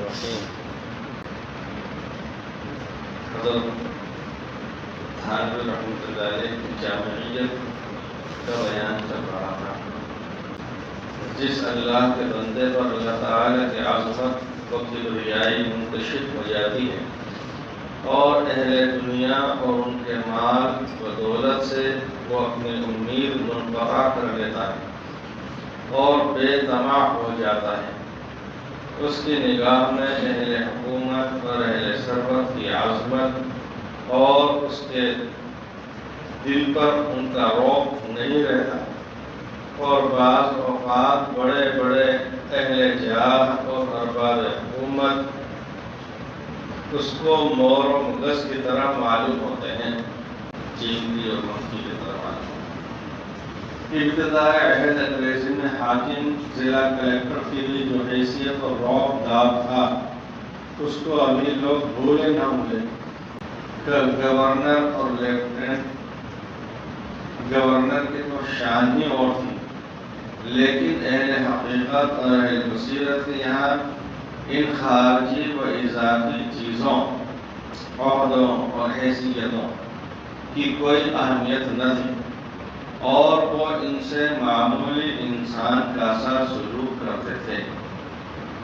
الرحیم۔ حضرت تھانوی رحمۃ اللہ علیہ کی جامعیت کا بیان چل رہا تھا۔ جس اللہ کے بندے پر اللہ تعالیٰ کی عظمت و کبریائی منتشر ہو جاتی ہے اور اہل دنیا اور ان کے مال و دولت سے وہ اپنی امید منقطع کر لیتا ہے اور بے طمع ہو جاتا ہے، اس کی نگاہ میں اہل حکومت اور اہل ثروت کی عظمت اور اس کے دل پر ان کا رعب نہیں رہتا، اور بعض اوقات بڑے بڑے اہل جاہ اور ارباب حکومت اس کو مور و مگس کی طرح معلوم ہوتے ہیں، چینی اور مکھی کی طرح معلوم ہوتے ہیں۔ ابتدائی عہد انگریزی میں حاکم ضلع کلیکٹر کی بھی جو حیثیت اور رعب داب تھا اس کو ابھی لوگ بھولے نہ بھولے۔ گورنر اور لیفٹیننٹ گورنر کی تو شان ہی اور تھی، لیکن اہل حقیقت اور اہل بصیرت کے یہاں ان خارجی و اضافی چیزوں، عہدوں اور حیثیتوں کی کوئی اہمیت نہ تھی، اور وہ ان سے معمولی انسان کا سا سلوک کرتے تھے۔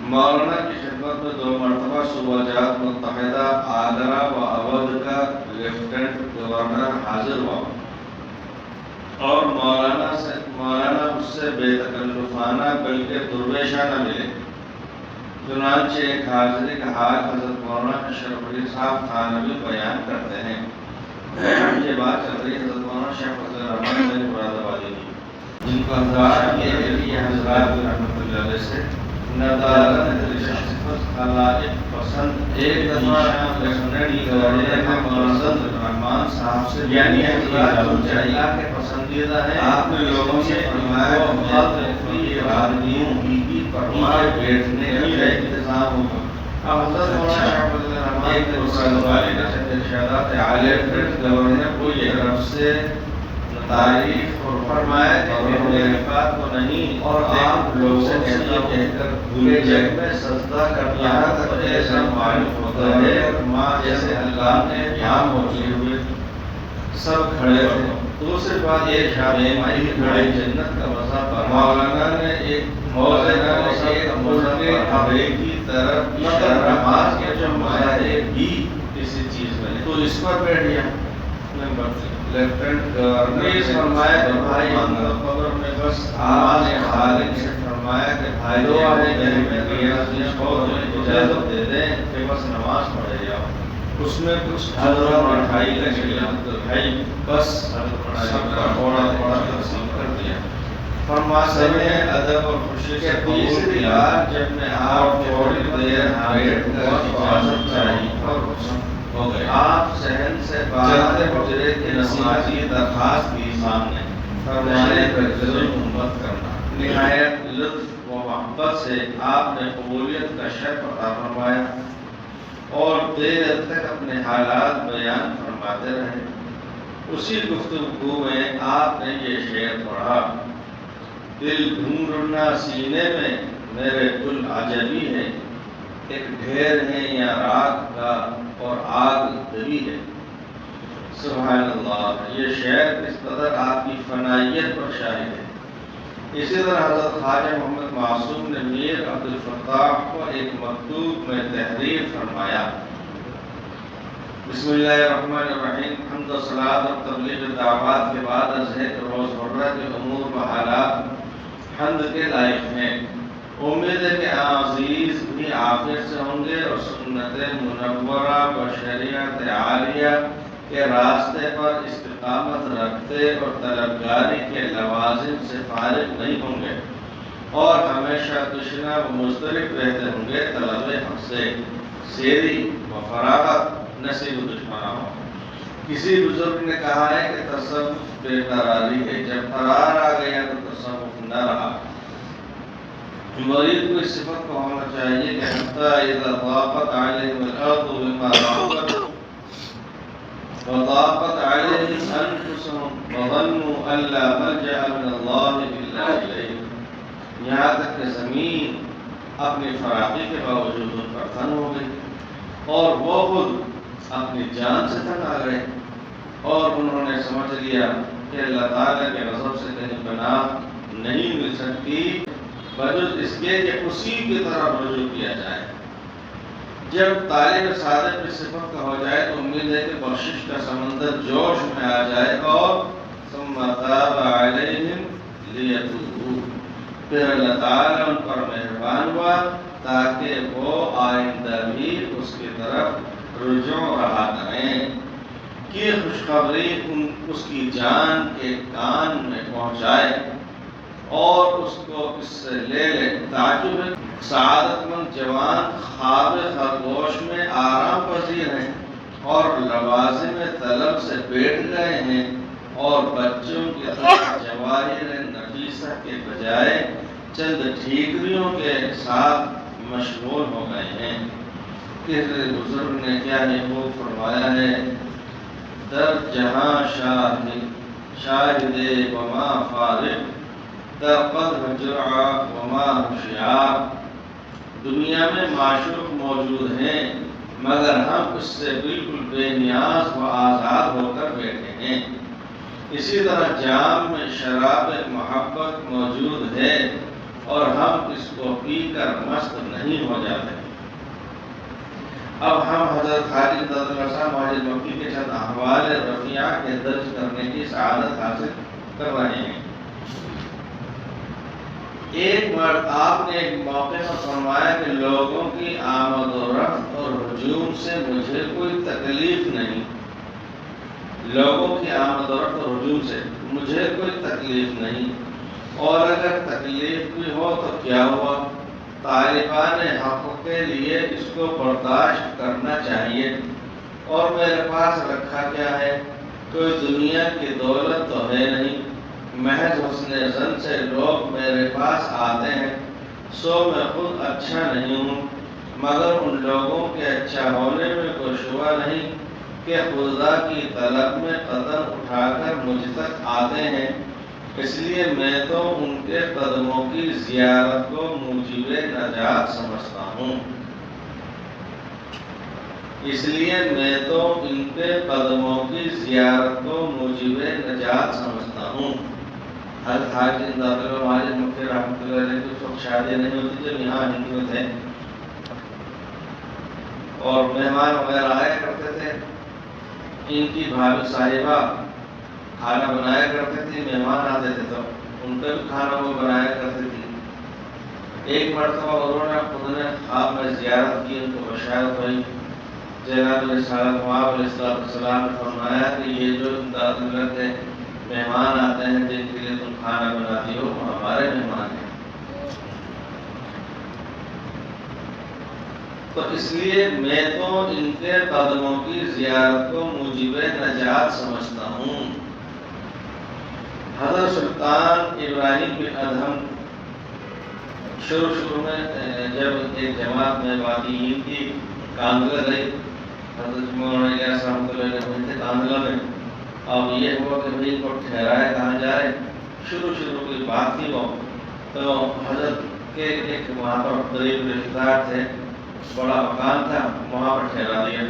مولانا کی خدمت میں 2 مرتبہ صوبہ جات متحدہ آگرہ و اودھ کا لیفٹیننٹ گورنر حاضر ہوا، اور مولانا اس سے بے تکلفانہ بلکہ درویشانہ ملے۔ چنانچہ ایک حاضری کا حال حضرت مولانا اشرف علی صاحب تھانوی بیان کرتے ہیں۔ یہ بات چل رہی حضرت مولانا شیخ فضل الرحمن مراد آبادی کی، جن کو حضرات رحمۃ اللہ علیہ سے ندالت شخصیت خلائق پسند ایک دفعہ الرحمان صاحب سے یعنی اللہ کے پسندیدہ ہیں، آپ نے لوگوں سے فرمایا فرمائے بیٹھنے کا انتظام ہوگا۔ حضرت مولانا شیخ فضل الرحمان ارشادات عالیہ گورنر کو یہ طرف سے تعریف اور فرمایا کہ بات کو نہیں، اور آپ لوگوں سے کہہ کر بھولے جگ میں سجدہ کرنا تو ایسا معلوم ہوتا ہے ماں جیسے اللہ نے یہاں پہنچے ہوئے سب کھڑے تھے۔ دوسری بات یہ شامل کھڑے جنت کا مذہب پر مولانا نے ایک کی طرف اشارہ کیا جو ماہر بھی کسی چیز میں تو اس پر بیٹھ گیا۔ لیفٹیننٹ گورنر فرمایا کہ بھائی خبر میں بس آپ نے خالق سے فرمایا کہ بھائی دو اجازت دے دیں کہ بس نماز پڑھے جاؤ۔ اس میں کچھ حضرت مٹھائی کا شریعت بھائی بس سب کا تھوڑا تھوڑا تقسیم کر دیا۔ فرماتے ہیں ادب اور خوشی کے تیسری بار جب میں آپ تھوڑی دیر بیٹھ کر اجازت چاہیے اور ہو گئے، آپ صحن سے باہر حجرے کی نمازی درخواست کی سامنے فرمانے پر ضرور محبت کرنا۔ نہایت لطف و محبت سے آپ نے قبولیت کا شرف عطا فرمایا اور دیر تک اپنے حالات بیان فرماتے رہے۔ اسی گفتگو میں آپ نے یہ شعر پڑھا: دل ڈھونڈنا سینے میں میرے گل عجبی ہے، ایک ڈھیر ہے یا راکھ کا اور آگ دبی ہے۔ سبحان اللہ! یہ شعر اس قدر آپ کی فنائیت پر شاہد ہے۔ اسی طرح حضرت خواجہ محمد معصوم نے میر عبد الفتاح کو ایک مکتوب میں تحریر فرمایا: بسم اللہ الرحمن الرحیم، حمد و صلاۃ اور تبلیغ دعوات کے بعد از ہے کہ روزمرہ کے امور و حالات حمد کے لائق ہیں۔ امید ہے کہ عزیز بھی عافیت سے ہوں گے اور سنت منورہ و شریعت عالیہ کے راستے پر استقامت رکھتے اور طلبگاری کے لوازم سے فارغ نہیں ہوں گے، اور ہمیشہ تشنا و مضطرب رہتے ہوں گے طلب حق سے۔ سیری و فراغت نصیب دشمنہ ہو۔ کسی بزرگ نے کہا ہے کہ تصوف بے قراری ہے، جب قرار آ گیا تو تصوف نہ رہا۔ مرید کو اس صفت کو ہونا چاہیے کہ حتی اذا ضاقت علیہم الارض بما رحبت وضاقت علیہم انفسهم وظنوا ان لا ملجأ من اللہ الا الیہ، یہاں تک کہ زمین اپنی فراخی کے باوجود ان پر تنگ ہو گئی اور وہ خود اپنی جان سے تنگ آ گئے اور انہوں نے سمجھ لیا کہ اللہ تعالیٰ کے غضب سے کہیں پناہ نہیں مل سکتی بجز اس کے کہ اسی کی طرف رجوع کیا جائے۔ جب طالب صادق اس صفت کا ہو جائے تو امید ہے کہ بخشش کا سمندر جوش میں آ جائے اور ثم تاب علیہم لیتوبوا، پھر اللہ تعالیٰ ان پر مہربان ہوا تاکہ وہ آئندہ بھی اس کی طرف رجوع رہا کریں کہ خوشخبری اس کی جان کے کان میں پہنچائے اور اس کو اس سے لے لے۔ تعجب ہے، سعادت مند جوان خواب خرگوش میں آرام پذیر ہیں اور لوازم طلب سے بیٹھ گئے ہیں اور بچوں کی طرح جواہر نفیسہ کے بجائے چند ٹھیکریوں کے ساتھ مشغول ہو گئے ہیں۔ کس بزرگ نے کیا ہی خوب فرمایا ہے، در جہاں شاہد وما فارغ در قدر جرعہ وما ہوشیار، دنیا میں معشوق موجود ہیں مگر ہم اس سے بالکل بے نیاز و آزاد ہو کر بیٹھے ہیں۔ اسی طرح جام میں شراب محبت موجود ہے اور ہم اس کو پی کر مست نہیں ہو جاتے۔ اب ہم حضرت خالد ماجد مکی کے چند احوال رفیعہ کے درج کرنے کی سعادت حاصل کر رہے ہیں۔ ایک مرد آپ نے ایک موقع پر فرمایا کہ لوگوں کی آمد و رفت اور ہجوم سے مجھے کوئی تکلیف نہیں، لوگوں کی آمد و رفت اور ہجوم سے مجھے کوئی تکلیف نہیں، اور اگر تکلیف بھی ہو تو کیا ہوا، طالبان حق کے لیے اس کو برداشت کرنا چاہیے، اور میرے پاس رکھا کیا ہے، کوئی دنیا کی دولت تو ہے نہیں، محض حسن زن سے لوگ میرے پاس آتے ہیں، سو میں خود اچھا نہیں ہوں، مگر ان لوگوں کے اچھا ہونے میں کوئی شبہ نہیں کہ خدا کی طلب میں قدم اٹھا کر مجھ تک آتے ہیں، اس لیے میں تو ان کے قدموں کی زیارت کو موجب نجات سمجھتا ہوں، اس لیے میں تو ان کے قدموں کی زیارت کو موجب نجات سمجھتا ہوں۔ حضرت حاجی ماجد مکی رحمۃ اللہ علیہ کی اس وقت شادی نہیں ہوتی جب یہاں ہند میں تھے اور مہمان وغیرہ آیا کرتے تھے، ان کی بھابھی صاحبہ کھانا بنایا کرتے تھے، مہمان آتے تھے تو ان کا بھی کھانا وہ بنایا کرتے تھے۔ ایک مرتبہ انہوں نے خود نے خواب میں زیارت کی، ان کو بشارت ہوئی، جناب رسالت علیہ السلام نے فرمایا کہ یہ جو امداد اللہ کے مہمان آتے ہیں جن کے لیے تم کھانا بناتی ہو وہ ہمارے مہمان ہیں، تو اس لیے میں تو ان کے قدموں کی زیارت کو موجب نجات سمجھتا ہوں۔ حضرت سلطان ابراہیم بن ادہم شروع میں جب ایک جماعت میں باقی عید کی کاندلا گئی، حضرت مولانا الیاس رحمۃ اللہ علیہ ہوئے تھے کاندلا میں، اب یہ ہوا کہ بھائی کو ٹھہرائے کہاں جائے، شروع کی بات تھی وہ، تو حضرت کے ایک وہاں پر قریب رشتہ دار تھے، بڑا مکان تھا، وہاں پر ٹھہرا دیا،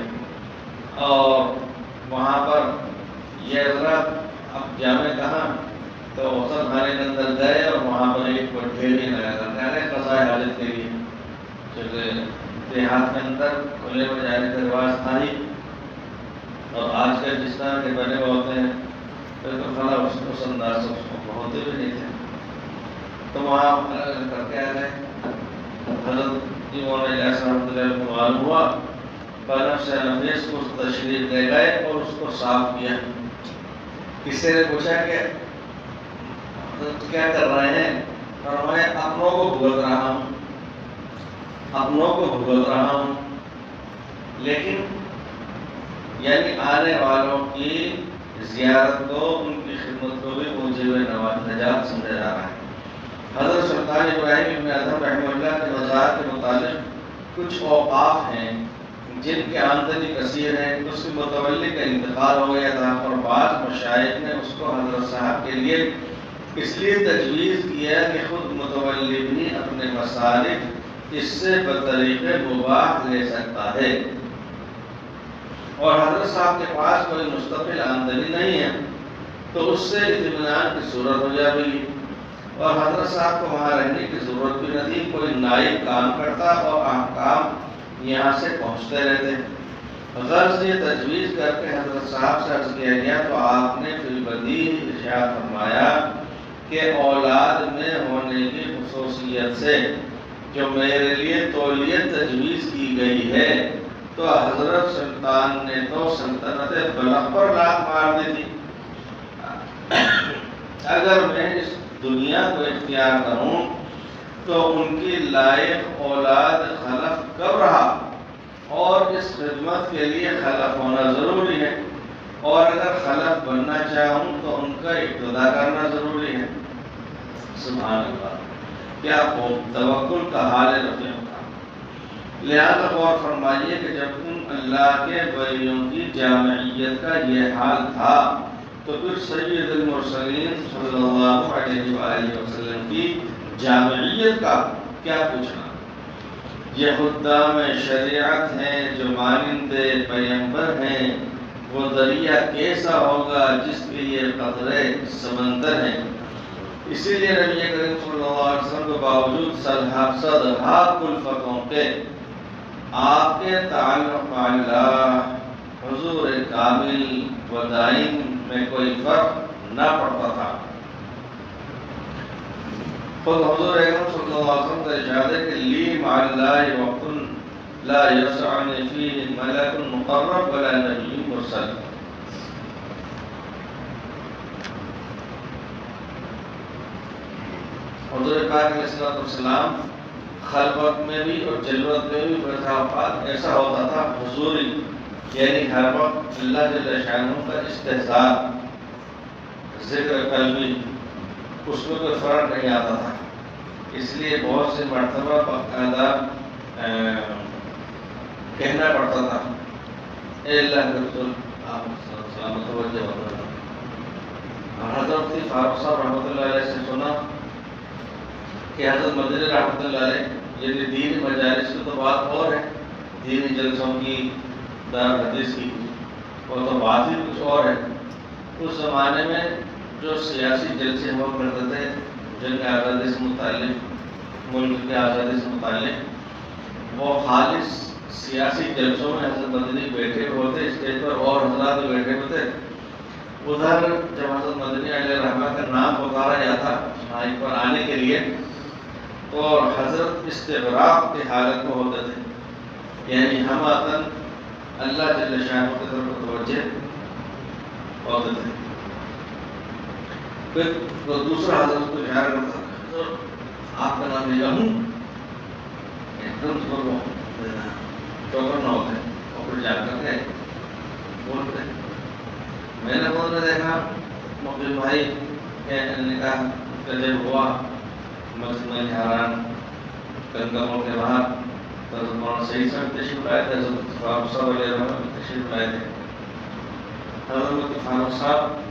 اور وہاں پر یہ حضرت اب جامع کہاں، تو غسل خانے کے اندر گئے اور وہاں پر ایک ٹھیلی لگا کر کہہ رہے قضائے حاجت کے لیے، چونکہ دیہات کے اندر کھلے میں جانے کا رواج تھا ہی، اور آج کل جس طرح کے بنے ہوتے ہیں پھر تو کھڑا اس انداز سے اس کو ہوتے بھی نہیں تھے، تو وہاں کر کے آ گئے۔ حضرت مولانا الیاس رحمۃ اللہ علیہ کو معلوم ہوا، بنفس نفیس کو تشریف لے گئے اور اس کو صاف کیا۔ کسی نے پوچھا کہ کیا کر رہے ہیں، اور میں اپنوں کو بھگت رہا ہوں، لیکن یعنی آنے والوں کی زیارت کو، ان کی خدمت کو بھی موجب نجات سمجھا جا رہا ہے۔ حضرت سلطان ابراہیم بن ادہم رحمہ اللہ کے وضاحت کے مطابق کچھ اوقاف ہیں جن کی آمدنی کثیر ہے، اس کے متولی کا انتقال ہو گیا تھا، اور بعض مشائخ نے اس کو حضرت صاحب کے لیے اس لیے تجویز کیا کہ خود متولی بھی اپنے مصارف اس سے بطریق مباح لے سکتا ہے، اور حضرت صاحب کے پاس کوئی مستقل آمدنی نہیں ہے تو اس سے اطمینان کی صورت ہو جائے گی، اور حضرت صاحب کو وہاں رہنے کی ضرورت بھی نہیں تھی، کوئی نائب کام کرتا اور احکام یہاں سے پہنچتے رہتے۔ غرض یہ تجویز کر کے حضرت صاحب سے عرض کیا گیا تو آپ نے فی البدیہہ ارشاد فرمایا کہ اولاد میں ہونے کی خصوصیت سے جو میرے لیے تولیت تجویز کی گئی ہے تو حضرت سلطان نے تو سلطنت بلخ پر لات مار دی تھی۔ اگر میں اس دنیا کو اختیار کروں تو ان کی لائق اولاد خلف کب رہا، اور اس خدمت کے لیے خلف ہونا ضروری ہے، اور اگر خلف بننا چاہوں تو ان کا ابتدا کرنا ضروری ہے۔ سبحان اللہ، کیا توکل کا حال رفیع تھا۔ لہذا غور فرمائیے کہ جب ان اللہ کے ولیوں کی جامعیت کا یہ حال تھا تو پھر سید المرسلین صلی اللہ علیہ وآلہ وسلم کی جامعیت کا کیا پوچھنا۔ یہ خدام شریعت ہیں جو مانند پیغمبر ہیں، وہ دریا کیسا ہوگا جس کے یہ قطرے سمندر ہیں۔ اسی لیے نبی کریم صلی اللہ علیہ وسلم کو باوجود صدہا کلفتوں کے آپ کے تعلق اللہ حضور کامل و دائم میں کوئی فرق نہ پڑتا تھا۔ خود حضور اکرم صلی اللہ علیہ وسلم کا ارشاد ہے کہ لی مع اللہ وقت لا یسعنی فیہ ملک مقرب ولا نبی مرسل۔ حضور پاک علیہ السلام خلوت میں بھی اور جلوت میں بھی بڑا اوقات ایسا ہوتا تھا حضوری، یعنی ہر وقت اللہ جل شانہ کا استحضار ذکر قلبی، اس میں کوئی فرق نہیں آتا تھا۔ اس لیے بہت سی مرتبہ باقاعدہ کہنا پڑتا تھا اے اللہ کے رسول آپ سلامت توجہ ہوتا تھا۔ حضرت فاروق صاحب رحمۃ اللہ علیہ سے سنا کہ حضرت مدنی رحمۃ اللہ علیہ، یعنی دینی مجالس کی تو بات اور ہے، دینی جلسوں کی، دار حدیث کی، وہ تو بات ہی کچھ اور ہے۔ اس زمانے میں جو سیاسی جلسے ہوا کرتے تھے جنگ آزادی سے متعلق، ملک کی آزادی سے متعلق، وہ خالص سیاسی جلسوں میں حضرت مدنی بیٹھے ہوتے اسٹیج پر اور حضرات بیٹھے ہوتے۔ ادھر جب حضرت مدنی علیہ الرحمہ کا نام پکارا جاتا مائک پر آنے کے لیے تو حضرت استغراق کی حالت میں ہوتے تھے، یعنی ہم اللہ جل شانہ کی طرف متوجہ ہوتے تھے۔ پھر وہ دوسرا حضرت کو اشارہ کرتا تھا آپ کا نام لیا ہوں، ایک دم چوکر نہ ہوتے، اور پھر جا کر کے بولتے۔ میں نے بولنے دیکھا مقبل بھائی نے کہا کہ جب ہوا مسجد میں حیران گنگا مول کے باہر تو حضرت مولانا سعید صاحب تشریف لائے تھے، حضرت فاروق صاحب علیہ الرحمہ تشریف لائے تھے۔ حضرت فاروق صاحب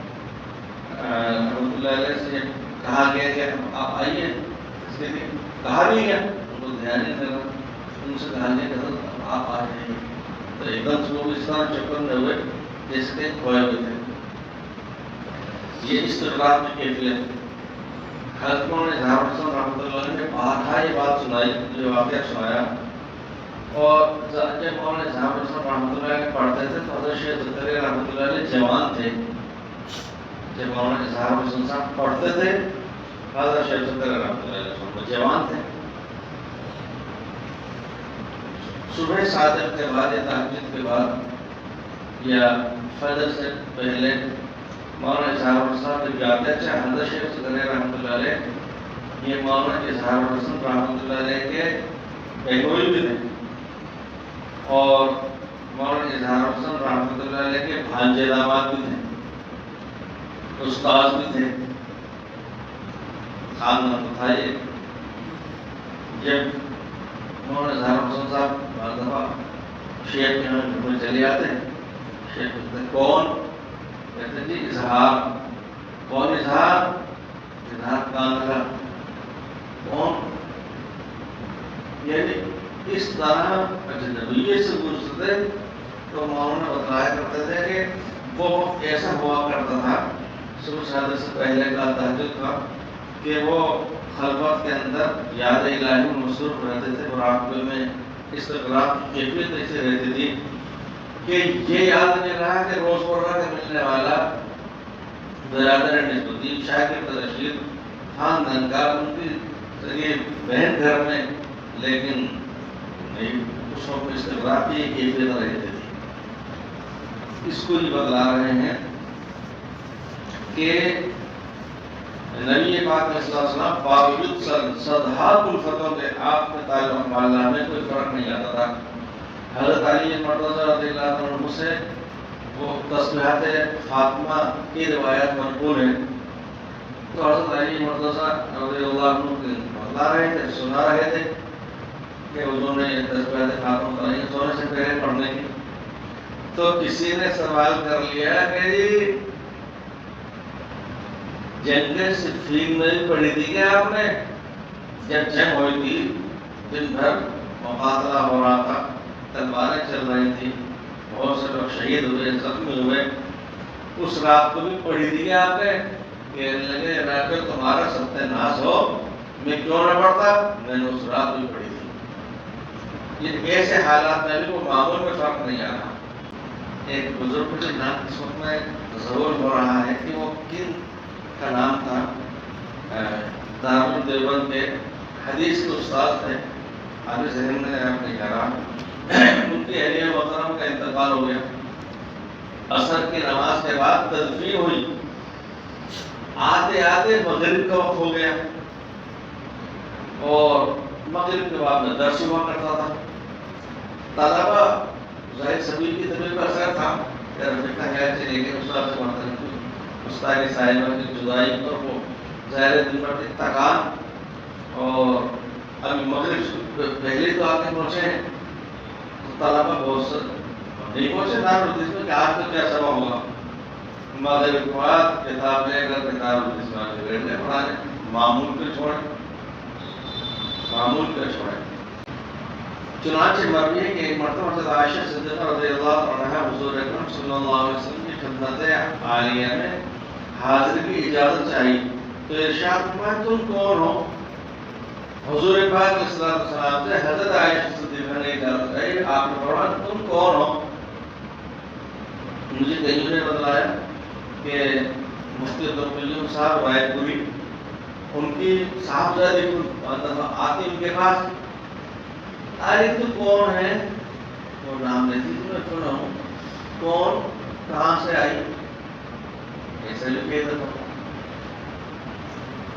رحمۃ اللہ علیہ سے کہا گیا کہ آپ آئیے، اس کے لیے کہا بھی گیا، ان کو دھیان نہیں دینا، ان سے کہا گیا کہ حضرت آپ آ جائیں، تو ایک دم سے وہ اس طرح چکر میں ہوئے جیسے کہ کھوئے ہوئے تھے۔ یہ استغراق کی کیفیت۔ حضرت مولانا اظہار حسن رحمۃ اللہ علیہ نے بارہا یہ بات سنائی، جو واقعہ سنایا، اور جب مولانا اظہار حسن رحمۃ اللہ علیہ پڑھتے تھے تو حضرت شیخ زکریا رحمۃ اللہ علیہ جوان تھے۔ جب مولانا اظہار حسن صاحب پڑھتے تھے حضرت شیخ زکریا رحمۃ اللہ علیہ جوان تھے۔ صبح صادق کے بعد یا تہجد کے بعد یا فجر سے پہلے مولانا اظہار حسن صاحب جاتے تھے۔ حضرت شیخ زکریا رحمۃ اللہ علیہ یہ مولانا اظہار حسن رحمۃ اللہ علیہ کے بہنوئی بھی تھے، اور مولانا اظہار حسن رحمۃ اللہ علیہ کے بھانجے داماد بھی تھے، استاد بھی تھے، خاندان تھا یہ۔ جب مولانا اظہار حسن صاحب بعض دفعہ شیخ کے یہاں میں چلے آتے، شیخ کہتے کون؟ کہتے جی اظہار۔ کون اظہار؟ اظہار کان کا کون؟ یعنی اس طرح اجنبیے سے گزرتے تو مولانا بتلایا کرتے تھے کہ وہ ایسا ہوا کرتا تھا صبح شادی سے پہلے کا تہجد کا کہ وہ خلوت کے اندر یاد الہی میں مصروف رہتے تھے، مراقبے میں استغراق کی کیفیت ایسے رہتی تھی کہ یہ یاد نہیں رہا کہ روز مرہ کے ملنے والا برادر نسبتی شاگرد رشید خاندان کا ان کی بہن گھر میں، لیکن اس وقت استغراق کی کیفیت رہتی تھی۔ اس کو یہ بتلا رہے ہیں کہ نبی پاک صلی اللہ علیہ وسلم باوجود صدہات الفتوں کے آپ کے تعلق معاملہ میں کوئی فرق نہیں آتا تھا۔ حضرت علی مرتضی رضی اللہ عنہ سے وہ تسبیحات فاطمہ کی روایت منقول ہے، تو حضرت علی مرتضی رضی اللہ عنہ بتلا رہے تھے، سنا رہے تھے کہ انہوں نے تسبیحات فاطمہ تعالی سونے سے پہلے پڑھنے کی، تو کسی نے سوال کر لیا کہ جی جنگ صفین میں بھی پڑھی تھی کیا آپ نے؟ جب جنگ ہوئی تھی دن بھر مقاتلہ ہو رہا تھا، تلواریں چل رہی تھی، بہت سے لوگ شہید ہوئے، زخمی ہوئے، اس رات کو بھی پڑھی تھی کیا آپ نے؟ کہنے لگے اگر تمہارا ستیہ ناش ہو، میں کیوں نہ پڑھتا؟ میں نے اس رات بھی پڑھی تھی۔ یہ ایسے حالات میں بھی وہ معمول میں فرق نہیں آ رہا۔ ایک بزرگ کے نام اس وقت میں ضرور ہو رہا ہے کہ وہ کن کا نام تھا، دارالعلوم دیوبند کے حدیث کے استاد تھے، ابھی ذہن میں آپ نہیں کہہ رہا، ان کی اہلیہ محترم کا انتقال ہو گیا، عصر کی نماز کے بعد تدفین ہوئی، آتے آتے مغرب کا وقت ہو گیا، اور مغرب کے بعد میں درس ہوا کرتا تھا، طلبہ ظاہر سبھی کی طبیعت پر اثر تھا کہ رفیقہ خیال چلے گئے، استاد سے مرتبہ کی استاد کی صاحبہ کی جدائی پر وہ ظاہر دن بھر تکان، اور ابھی مغرب پہلے تو آ کے پہنچے ہیں، طلبہ بہت سے نہیں پہنچے دارالحدیث میں کہ آج تو کیا سبق ہوگا، مغرب کے بعد کتاب لے کر کے دارالحدیث میں بیٹھ گئے پڑھانے، معمول پہ چھوڑے۔ چنانچہ مروی ہے کہ ایک مرتبہ حضرت عائشہ صدیقہ رضی اللہ عنہا حضور اکرم صلی اللہ علیہ وسلم کی خدمت عالیہ میں حاضر کی اجازت چاہیے، تو ارشاد فرمایا تم کون ہو؟ حضور پاک صلی اللہ علیہ وسلم سے حضرت عائشہ صدیقہ نے اجازت چاہیے، آپ نے فرمایا تم کون ہو؟ مجھے کہیں نے بتلایا کہ مفتی عبدالقیوم صاحب رائے پوری، ان کی صاحبزادی آتی ان کے پاس، ارے تو کون ہے؟ وہ نام لیتی تو میں سنا ہوں، کون کہاں سے آئی، ایسا جو کہتا تھا۔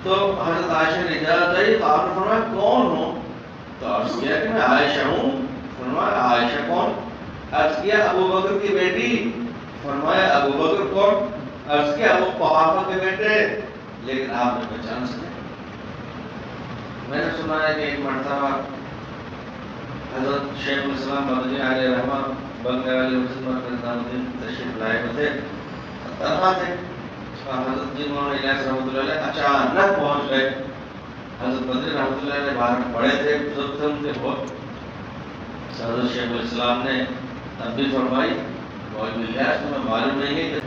تو حضرت عائشہ نے اجازت دی، تو آپ نے فرمایا کون ہو؟ تو عرض کیا کہ میں عائشہ ہوں۔ فرمایا عائشہ کون؟ عرض کیا ابو بکر کی بیٹی۔ فرمایا ابو بکر کون؟ عرض کیا ابو قحافہ کے بیٹے، لیکن آپ نے پہچان سکے۔ میں نے سنا ہے کہ ایک مرتبہ حضرت شیخ الاسلام مدنی علیہ رحمہ بنگال علیہ وسلم کے نظام الدین تشریف لائے ہوئے تھے، تنہا تھے، حضرت جی مولانا الیاس رحمۃ اللہ علیہ اچانک پہنچ گئے، حضرت بدری رحمۃ اللہ علیہ باہر پڑے تھے، بزرگ تھے ان کے بہت، حضرت شیخ الاسلام نے تنبیہ فرمائی، مولوی الیاس تمہیں معلوم نہیں ہے کہ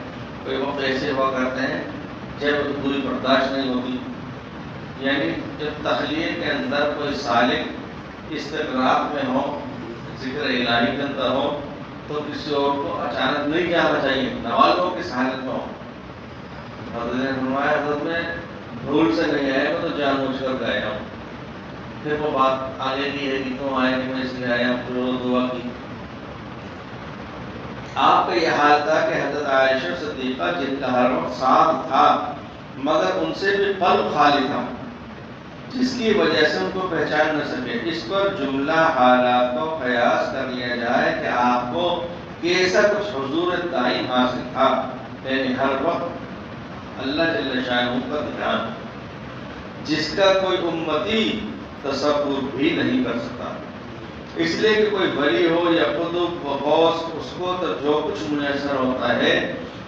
کوئی وقت ایسے ہوا کرتے ہیں جب پوری برداشت نہیں ہوتی، یعنی جب تخلیے کے اندر کوئی سالک استغراق میں ہو، ذکر الہی کے اندر ہو، تو کسی اور کو اچانک نہیں جانا چاہیے، نوالوں کی حالت میں ہو۔ حضرت نے فرمایا حضرت میں بھول سے نہیں آیا، میں تو جان بوجھ کر گیا ہوں۔ پھر وہ بات آگے کی ہے کہ کیوں آئے کہ میں اس لیے آیا ہوں، پھر دعا کی۔ آپ کا یہ حال تھا کہ حضرت عائشہ صدیقہ جن کا ہر وقت ساتھ تھا مگر ان سے بھی قلب خالی تھا، جس کی وجہ سے ان کو پہچان نہ سکے۔ اس پر جملہ حالات کو قیاس کر لیا جائے کہ آپ کو کیسا کچھ حضور تعین حاصل تھا، یعنی ہر وقت اللہ جل شانہ کا دھیان، جس کا کوئی امتی تصور بھی نہیں کر سکتا۔ اس لیے کہ کوئی ولی ہو یا قطب و غوث، اس کو تو جو کچھ میسر ہوتا ہے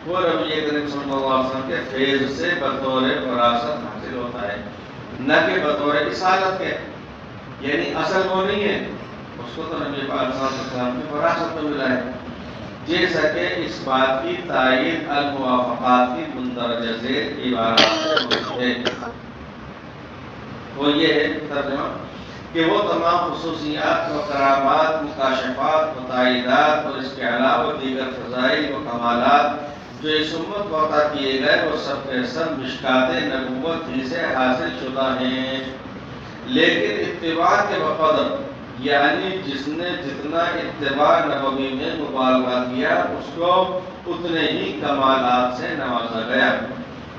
وہ نبی کریم صلی اللہ علیہ وسلم کے فیض سے بطور وراثت حاصل ہوتا ہے، نہ کہ بطور اصالت کے۔ یعنی اصل وہ نہیں ہے، اس کو تو نبی پاک صلی اللہ علیہ وسلم کی وراثت میں ملا ہے، جیسا کہ اس بات کی تائید الموافقات کی مندرجہ ذیل عبارات سے ہے۔ وہ یہ ہے ترجمہ کہ وہ تمام خصوصیات و کرامات، مکاشفات و تائیدات اور اس کے علاوہ دیگر فضائل و کمالات جو اس امت کو عطا کیے گئے وہ سب کے سب مشکات نبوت ہی سے حاصل شدہ ہیں، لیکن اتباع کے بقدر، یعنی جس نے جتنا اتباع نبوی میں مبالغہ کیا اس کو اتنے ہی کمالات سے نوازا گیا۔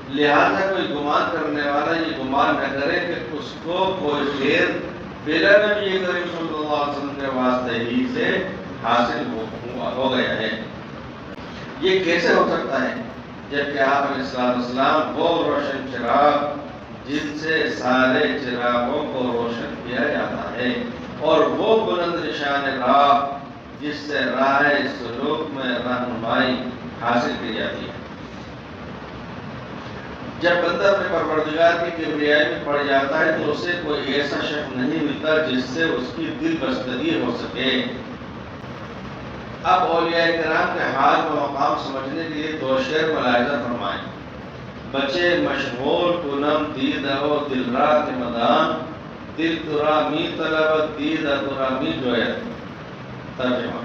لہذا کوئی گمان کرنے والا یہ گمان نہ کرے کہ اس کو کوئی خیر بلا نبی کریم صلی اللہ علیہ وسلم کے واسطے ہی سے حاصل ہو گیا ہے۔ یہ کیسے ہو سکتا ہے جبکہ آپ علیہ السلام وہ روشن چراغ جن سے سارے چراغوں کو روشن کیا جاتا ہے، اور وہ بلند نشان راہ جس سے راہ سلوک میں رہنمائی حاصل کی جاتی ہے۔ جب بندہ اپنے پروردگار کی کبریائی میں پڑ جاتا ہے تو اسے کوئی ایسا شخص نہیں ملتا جس سے اس کی دل بستگی ہو سکے۔ اب اولیاء کرام کے حال و مقام سمجھنے کے لیے دو شعر ملاحظہ فرمائیں۔ بچے مشغول کنم دیدہ و دل را کے مدان، دل ترا می طلبت دیدہ ترا می جوید۔ ترجمہ: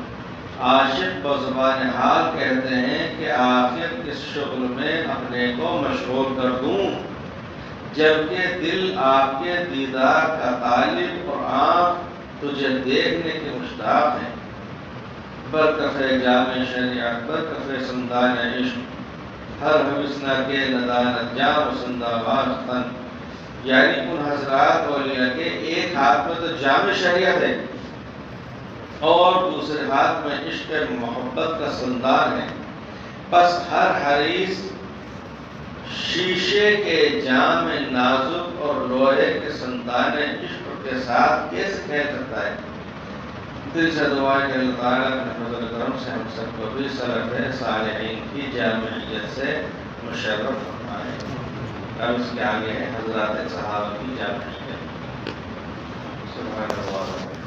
عاشق بزبان حال کہتے ہیں کہ آخر کس شغل میں اپنے کو مشغول کر دوں، جبکہ دل آپ کے دیدار کا طالب اور آنکھ تجھے دیکھنے کے مشتاق ہیں۔ برکف جام شریعت برکف سندان عشق، ہر حوثنا کے ندانت جام سندہ وارتن۔ یعنی ان حضرات اولیاء کے ایک ہاتھ میں تو جام شریعت ہے اور دوسرے ہاتھ میں عشق محبت کا سندان ہے، بس ہر حریص شیشے کے جام نازک اور لوہے کے سندان عشق کے ساتھ کیسے کھیل سکتا ہے؟ دل سے دعا ہے کہ اللہ تعالیٰ اپنے فضل کرم سے ہم سب کو بھی سلف صالحین کی جامعیت سے مشرف فرمائے۔ اب اس کے آگے ہے حضرات صحابہ کی جامعیت۔ سبحان اللہ۔